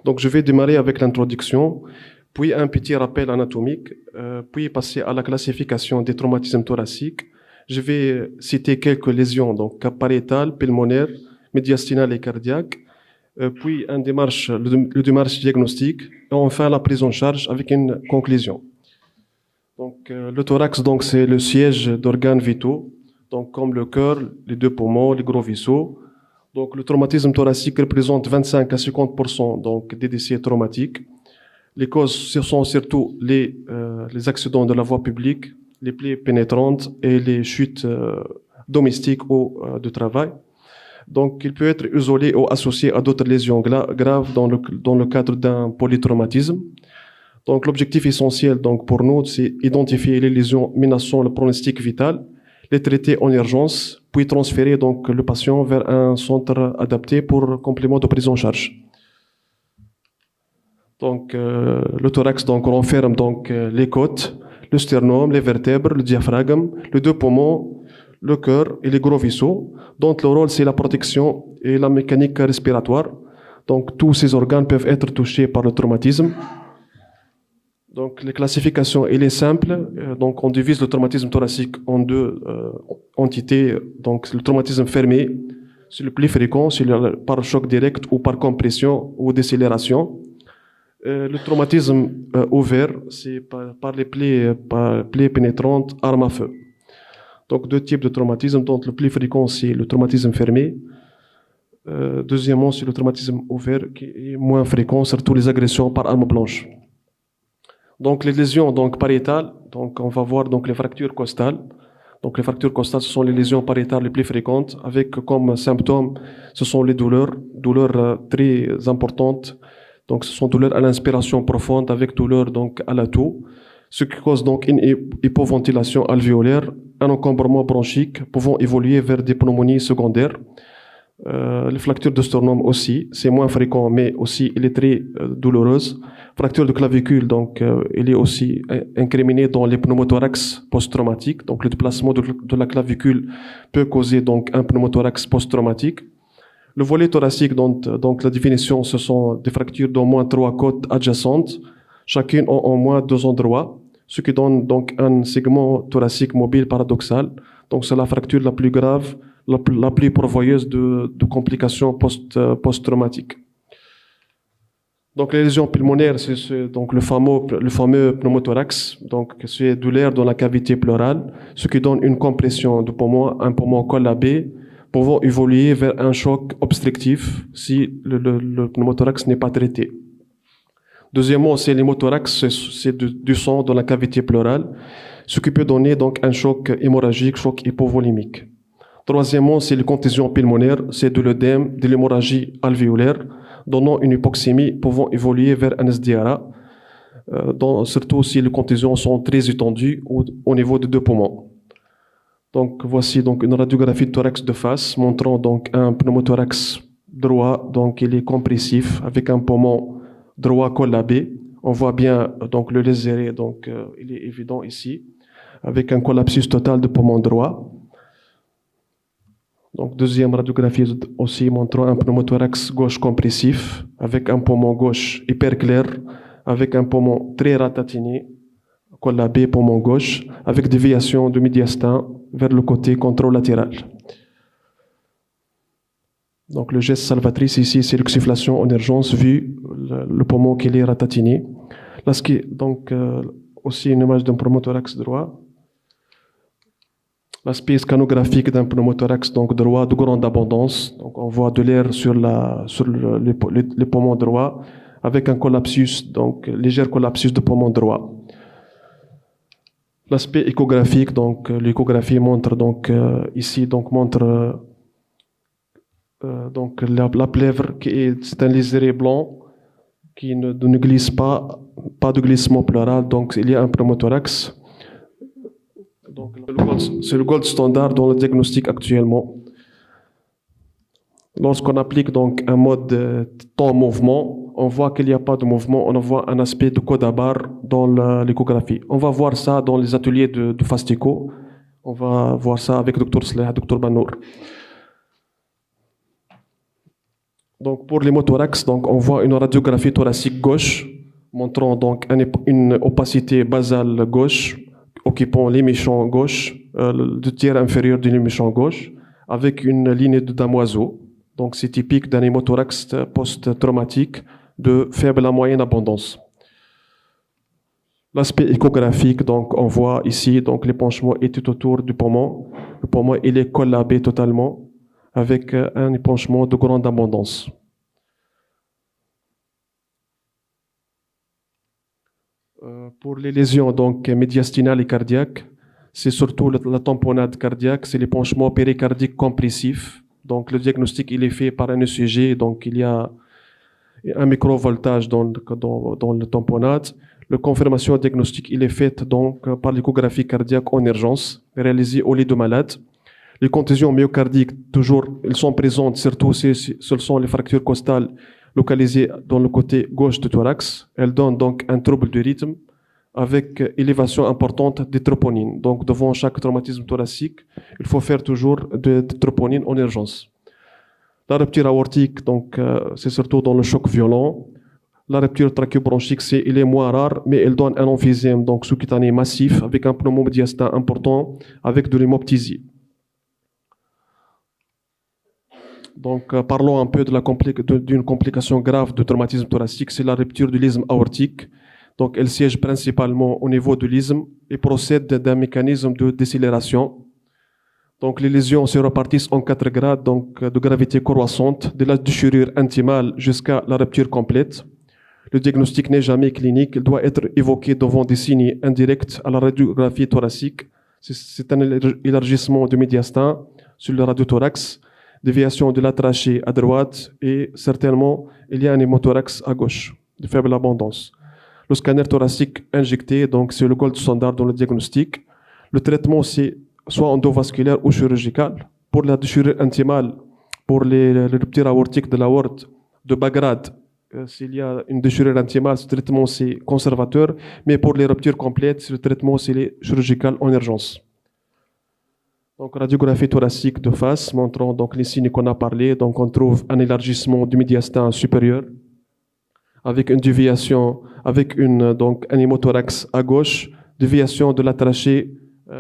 Donc, je vais démarrer avec l'introduction, puis un petit rappel anatomique, puis passer à la classification des traumatismes thoraciques. Je vais citer quelques lésions, donc pariétales, pulmonaires, médiastinales et cardiaques, puis le démarche diagnostique, et enfin la prise en charge avec une conclusion. Donc, le thorax, donc, c'est le siège d'organes vitaux, donc, comme le cœur, les deux poumons, les gros vaisseaux. Donc, le traumatisme thoracique représente 25 à 50% donc, des décès traumatiques. Les causes, ce sont surtout les accidents de la voie publique, les plaies pénétrantes et les chutes domestiques ou de travail. Donc, il peut être isolé ou associé à d'autres lésions graves dans le cadre d'un polytraumatisme. Donc, l'objectif essentiel donc, pour nous, c'est identifier les lésions menaçant le pronostic vital, les traiter en urgence, puis transférer donc, le patient vers un centre adapté pour complément de prise en charge. Donc, le thorax donc, renferme donc, les côtes, le sternum, les vertèbres, le diaphragme, les deux poumons, le cœur et les gros vaisseaux, dont le rôle c'est la protection et la mécanique respiratoire. Donc, tous ces organes peuvent être touchés par le traumatisme. Donc, les classifications, elle est simple. Donc, on divise le traumatisme thoracique en deux entités. Donc, le traumatisme fermé, c'est le plus fréquent, c'est par choc direct ou par compression ou décélération. Le traumatisme ouvert, c'est par les plaies pénétrantes, armes à feu. Donc, deux types de traumatisme, dont le plus fréquent, c'est le traumatisme fermé. Deuxièmement, c'est le traumatisme ouvert, qui est moins fréquent, surtout les agressions par arme blanche. Donc, les lésions donc, pariétales, donc, on va voir donc, les fractures costales. Donc, les fractures costales, ce sont les lésions pariétales les plus fréquentes, avec comme symptômes, ce sont les douleurs très importantes. Donc, ce sont douleurs à l'inspiration profonde avec douleurs donc, à la toux, ce qui cause donc une hypoventilation alvéolaire, un encombrement bronchique pouvant évoluer vers des pneumonies secondaires. Les fractures de sternum aussi, c'est moins fréquent, mais aussi elle est très douloureuse. Fracture de clavicule, donc, elle est aussi incriminée dans les pneumothorax post-traumatiques. Donc, le déplacement de la clavicule peut causer donc un pneumothorax post-traumatique. Le volet thoracique, donc la définition, ce sont des fractures d'au moins 3 côtes adjacentes, chacune en au moins 2 endroits, ce qui donne donc un segment thoracique mobile paradoxal. Donc, c'est la fracture la plus grave, la plus pourvoyeuse de complications post-traumatiques. Donc, les lésions pulmonaires, c'est donc le fameux pneumothorax, donc c'est douleur dans la cavité pleurale, ce qui donne une compression du poumon, un poumon collabé, pouvant évoluer vers un choc obstructif si le pneumothorax n'est pas traité. Deuxièmement, c'est l'hémothorax, c'est du sang dans la cavité pleurale, ce qui peut donner donc un choc hémorragique, choc hypovolimique. Troisièmement, c'est les contusions pulmonaires, c'est de l'œdème, de l'hémorragie alvéolaire, donnant une hypoxémie pouvant évoluer vers un SDRA, surtout si les contusions sont très étendues au niveau des deux poumons. Donc, voici donc une radiographie de thorax de face montrant donc un pneumothorax droit, donc il est compressif avec un poumon droit collabé. On voit bien donc le léséré, donc il est évident ici, avec un collapsus total du poumon droit. Donc, deuxième radiographie aussi montrant un pneumothorax gauche compressif avec un poumon gauche hyper clair, avec un poumon très ratatiné, collabé, poumon gauche, avec déviation du médiastin vers le côté contralatéral. Donc, le geste salvatrice ici, c'est l'oxyflation en urgence, vu le poumon qui est ratatiné. Là, donc, aussi une image d'un pneumothorax droit. L'aspect scanographique d'un pneumothorax donc droit de grande abondance. Donc, on voit de l'air sur les poumons droits avec un collapsus, donc léger collapsus de poumon droit. L'aspect échographique, donc l'échographie montre donc ici montre donc la plèvre c'est un léséré blanc qui ne glisse pas de glissement pleural, donc il y a un pneumothorax. Donc, c'est le gold standard dans le diagnostic actuellement. Lorsqu'on applique donc un mode temps-mouvement, on voit qu'il n'y a pas de mouvement, on voit un aspect de code à barre dans l'échographie. On va voir ça dans les ateliers de Fastico. On va voir ça avec Dr. Sleh, Dr. Banour. Donc, pour l'hémothorax, donc, on voit une radiographie thoracique gauche, montrant donc une opacité basale gauche, occupant l'hémichon gauche, le tiers inférieur de l'hémichon gauche, avec une lignée de damoiseau. Donc, c'est typique d'un hémothorax post-traumatique de faible à moyenne abondance. L'aspect échographique, donc, on voit ici, donc, l'épanchement est tout autour du poumon. Le poumon, il est collabé totalement, avec un épanchement de grande abondance. Pour les lésions donc, médiastinales et cardiaques, c'est surtout la tamponnade cardiaque, c'est l'épanchement péricardique compressif. Donc le diagnostic il est fait par un ECG, donc il y a un microvoltage dans le tamponnade. La confirmation diagnostique il est faite donc par l'échographie cardiaque en urgence, réalisée au lit de malade. Les contusions myocardiques, toujours, elles sont présentes, surtout si ce sont les fractures costales localisées dans le côté gauche du thorax. Elles donnent donc un trouble du rythme avec élévation importante des troponines. Donc, devant chaque traumatisme thoracique, il faut faire toujours de troponines en urgence. La rupture aortique, donc, c'est surtout dans le choc violent. La rupture trachéobronchique, il est moins rare, mais elle donne un emphysème donc sous-cutané massif avec un pneumomédiastin important, avec de l'hémoptysie. Donc, parlons un peu d'une complication grave de traumatisme thoracique, c'est la rupture du l'isthme aortique. Donc, elle siège principalement au niveau de l'isthme et procède d'un mécanisme de décélération. Donc, les lésions se répartissent en 4 grades donc, de gravité croissante, de la déchirure intimale jusqu'à la rupture complète. Le diagnostic n'est jamais clinique, il doit être évoqué devant des signes indirects à la radiographie thoracique. C'est un élargissement du médiastin sur le radiothorax, déviation de la trachée à droite et certainement il y a un hémothorax à gauche de faible abondance. Le scanner thoracique injecté, donc c'est le gold standard dans le diagnostic. Le traitement c'est soit endovasculaire ou chirurgical. Pour la déchirure intimale, pour les ruptures aortiques de l'aorte de bas grade, s'il y a une déchirure intimale, ce traitement c'est conservateur, mais pour les ruptures complètes, le traitement c'est chirurgical en urgence. Donc, radiographie thoracique de face montrant donc, les signes qu'on a parlé. Donc, on trouve un élargissement du médiastin supérieur avec une déviation, avec donc, un hémothorax à gauche, déviation de la trachée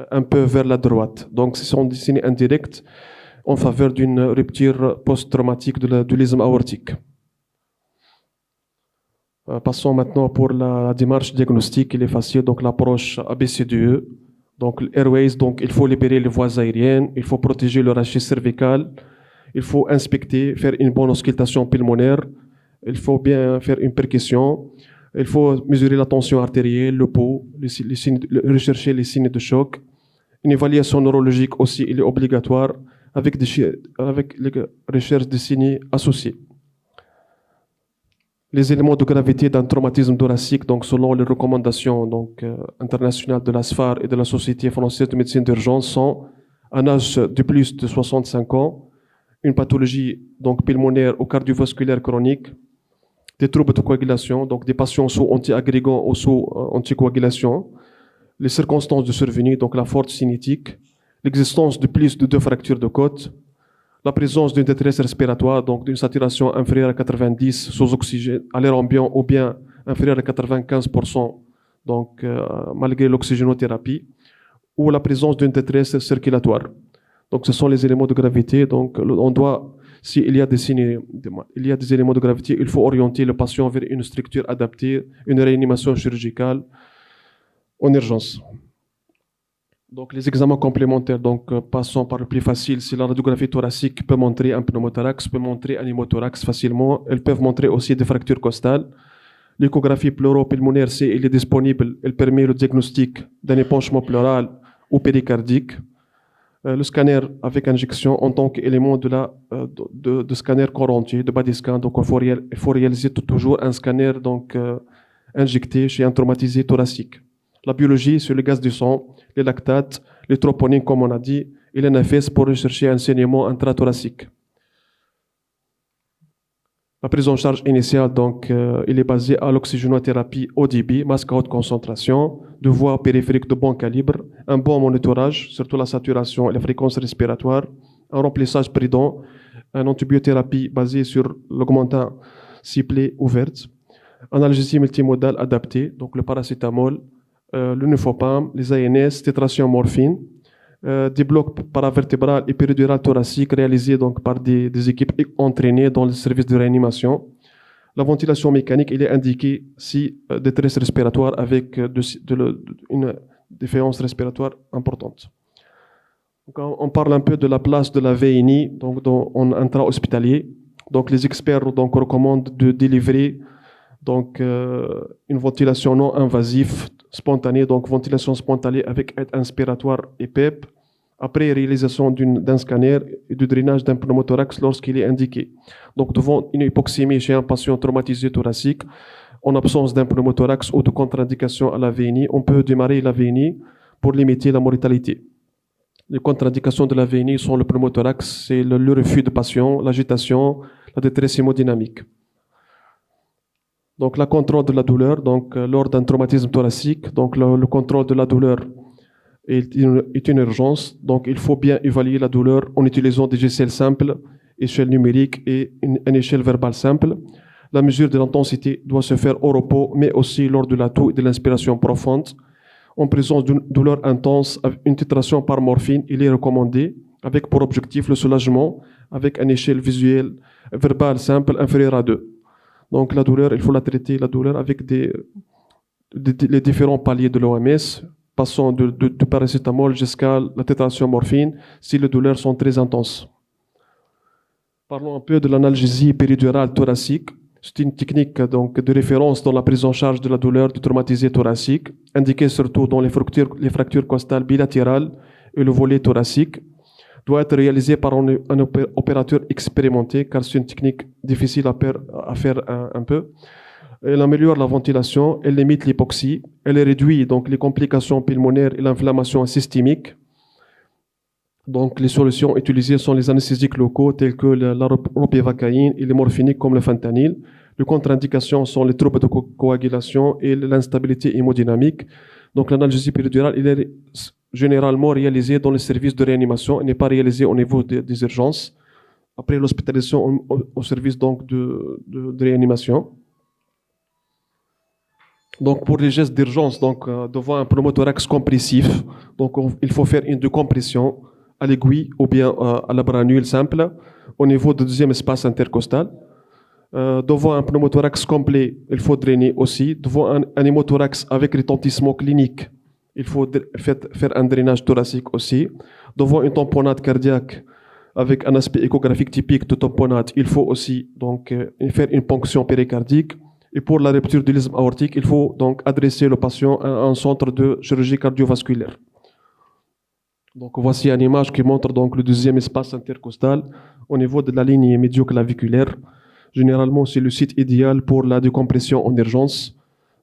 un peu vers la droite. Donc, ce sont des signes indirects en faveur d'une rupture post-traumatique de l'isthme aortique. Passons maintenant pour la démarche diagnostique. Il est facile, donc l'approche ABCDE. Donc, l'Airways, donc, il faut libérer les voies aériennes, il faut protéger le rachis cervical, il faut inspecter, faire une bonne auscultation pulmonaire, il faut bien faire une percussion, il faut mesurer la tension artérielle, le pouls, rechercher les signes de choc. Une évaluation neurologique aussi, il est obligatoire avec les recherches des signes associés. Les éléments de gravité d'un traumatisme thoracique, donc selon les recommandations donc, internationales de la SFAR et de la Société française de médecine d'urgence, sont un âge de plus de 65 ans, une pathologie donc, pulmonaire ou cardiovasculaire chronique, des troubles de coagulation, donc des patients sous antiagrégants ou sous anticoagulation, les circonstances de survenue, donc la forte cinétique, l'existence de plus de 2 fractures de côte, la présence d'une détresse respiratoire, donc d'une saturation inférieure à 90 sous oxygène, à l'air ambiant ou bien inférieure à 95%, donc malgré l'oxygénothérapie, ou la présence d'une détresse circulatoire. Donc ce sont les éléments de gravité. Donc on doit, s'il y a des signes, il y a des éléments de gravité, il faut orienter le patient vers une structure adaptée, une réanimation chirurgicale en urgence. Donc, les examens complémentaires, donc, passons par le plus facile. Si la radiographie thoracique peut montrer un pneumothorax, peut montrer un hémothorax facilement. Elles peuvent montrer aussi des fractures costales. L'échographie pleuropulmonaire, si elle est disponible, elle permet le diagnostic d'un épanchement pleural ou péricardique. Le scanner avec injection en tant qu'élément de scanner corps entier, de body scan. Donc, il faut réaliser toujours un scanner donc, injecté chez un traumatisé thoracique. La biologie sur le gaz du sang, les lactates, les troponines, comme on a dit, et l'NFS pour rechercher un saignement intrathoracique. La prise en charge initiale, donc, il est basée à l'oxygénothérapie ODB, masque à haute concentration, de voies périphériques de bon calibre, un bon monitorage, surtout la saturation et la fréquence respiratoire, un remplissage prudent une antibiothérapie basée sur l'augmentin ciblé ouverte, analgésie multimodale adaptée, donc le paracétamol, le nefopam, les ANS, tétration morphine, des blocs paravertébrales et péridurales thoraciques réalisés donc par des équipes entraînées dans le service de réanimation. La ventilation mécanique, il est indiqué si détresse respiratoire avec une défaillance respiratoire importante. Donc, on parle un peu de la place de la VNI donc, en intra-hospitalier. Donc, les experts donc, recommandent de délivrer donc, une ventilation non invasive, spontanée, donc ventilation spontanée avec aide inspiratoire et PEP, après réalisation d'un scanner et du drainage d'un pneumothorax lorsqu'il est indiqué. Donc, devant une hypoxémie chez un patient traumatisé thoracique, en absence d'un pneumothorax ou de contre-indication à la VNI, on peut démarrer la VNI pour limiter la mortalité. Les contre-indications de la VNI sont le pneumothorax, c'est le refus de patient, l'agitation, la détresse hémodynamique. Donc, le contrôle de la douleur, donc, lors d'un traumatisme thoracique, donc, le contrôle de la douleur est une urgence. Donc, il faut bien évaluer la douleur en utilisant des échelles simples, échelle numérique et une échelle verbale simple. La mesure de l'intensité doit se faire au repos, mais aussi lors de la toux et de l'inspiration profonde. En présence d'une douleur intense, une titration par morphine, il est recommandé, avec pour objectif le soulagement, avec une échelle visuelle verbale simple inférieure à 2. Donc la douleur, il faut la traiter, la douleur, avec les différents paliers de l'OMS, passant du paracétamol jusqu'à la tétration morphine, si les douleurs sont très intenses. Parlons un peu de l'analgésie péridurale thoracique. C'est une technique donc, de référence dans la prise en charge de la douleur du traumatisé thoracique, indiquée surtout dans les fractures costales bilatérales et le volet thoracique. Doit être réalisée par un opérateur expérimenté, car c'est une technique difficile à faire un peu. Elle améliore la ventilation, elle limite l'hypoxie, elle réduit donc, les complications pulmonaires et l'inflammation systémique. Donc, les solutions utilisées sont les anesthésiques locaux tels que la ropivacaïne et les morphiniques comme le fentanyl. Les contre-indications sont les troubles de coagulation et l'instabilité hémodynamique. Donc, l'analgésie péridurale il est généralement réalisée dans les services de réanimation et n'est pas réalisée au niveau des urgences. Après l'hospitalisation au service donc, de réanimation. Donc, pour les gestes d'urgence, donc, devant un pneumothorax compressif, donc, il faut faire une décompression à l'aiguille ou bien à la branule simple au niveau du deuxième espace intercostal. Devant un pneumothorax complet, il faut drainer aussi. Devant un hémothorax avec retentissement clinique, il faut faire un drainage thoracique aussi. Devant une tamponnade cardiaque avec un aspect échographique typique de tamponnade, il faut aussi donc, faire une ponction péricardique. Et pour la rupture du l'isthme aortique, il faut donc adresser le patient à un centre de chirurgie cardiovasculaire. Donc, voici une image qui montre donc, le deuxième espace intercostal au niveau de la ligne médioclaviculaire. Généralement, c'est le site idéal pour la décompression en urgence.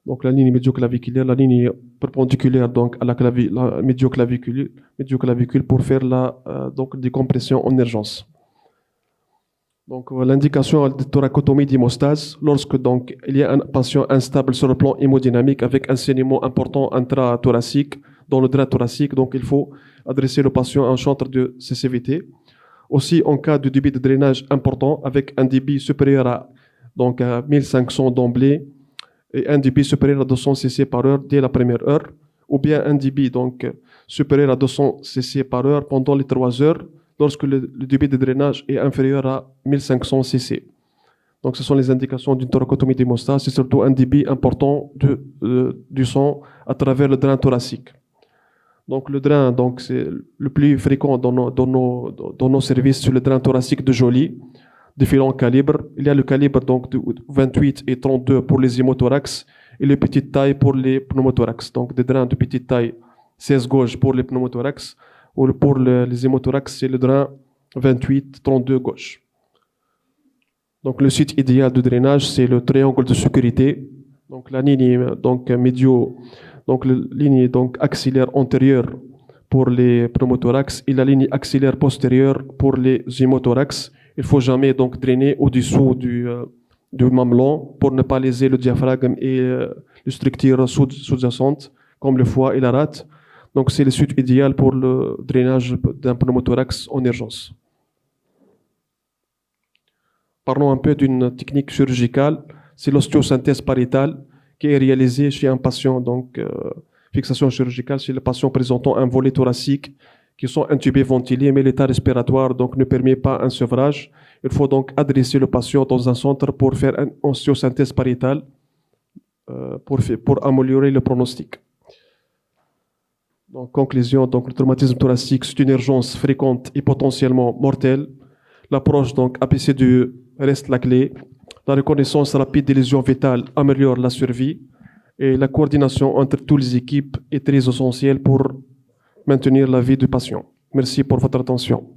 Donc, la ligne médioclaviculaire, la ligne perpendiculaire donc, à la médioclavicule pour faire la donc, décompression en urgence. Donc, l'indication de thoracotomie d'hémostase, lorsque donc, il y a un patient instable sur le plan hémodynamique avec un saignement important intrathoracique dans le drain thoracique, donc il faut adresser le patient à un centre de CCVT. Aussi, en cas de débit de drainage important avec un débit supérieur à, donc, à 1500 d'emblée et un débit supérieur à 200 cc par heure dès la première heure, ou bien un débit donc, supérieur à 200 cc par heure pendant les 3 heures, lorsque le débit de drainage est inférieur à 1500 cc. Donc, ce sont les indications d'une thoracotomie d'hémostase. C'est surtout un débit important du sang à travers le drain thoracique. Donc, le drain, donc, c'est le plus fréquent dans nos services, sur le drain thoracique de Joly, différents calibres. Il y a le calibre donc, de 28 et 32 pour les hémothorax et les petites tailles pour les pneumothorax. Donc, des drains de petite taille 16 gauche pour les pneumothorax. Ou pour les hémothorax, c'est le drain 28-32 gauche. Donc, le site idéal de drainage, c'est le triangle de sécurité. Donc, la ligne donc, donc, la ligne donc, axillaire antérieure pour les pneumothorax et la ligne axillaire postérieure pour les hémothorax. Il ne faut jamais donc, drainer au-dessous du mamelon pour ne pas léser le diaphragme et les structures sous-jacentes, comme le foie et la rate. Donc, c'est le site idéal pour le drainage d'un pneumothorax en urgence. Parlons un peu d'une technique chirurgicale, c'est l'ostéosynthèse pariétale qui est réalisée chez un patient, donc fixation chirurgicale chez les patients présentant un volet thoracique qui sont intubés, ventilés, mais l'état respiratoire donc ne permet pas un sevrage. Il faut donc adresser le patient dans un centre pour faire une ostéosynthèse pariétale pour améliorer le pronostic. Donc, conclusion, donc, le traumatisme thoracique, c'est une urgence fréquente et potentiellement mortelle. L'approche donc APC2 reste la clé. La reconnaissance rapide des lésions vitales améliore la survie et la coordination entre toutes les équipes est très essentielle pour maintenir la vie du patient. Merci pour votre attention.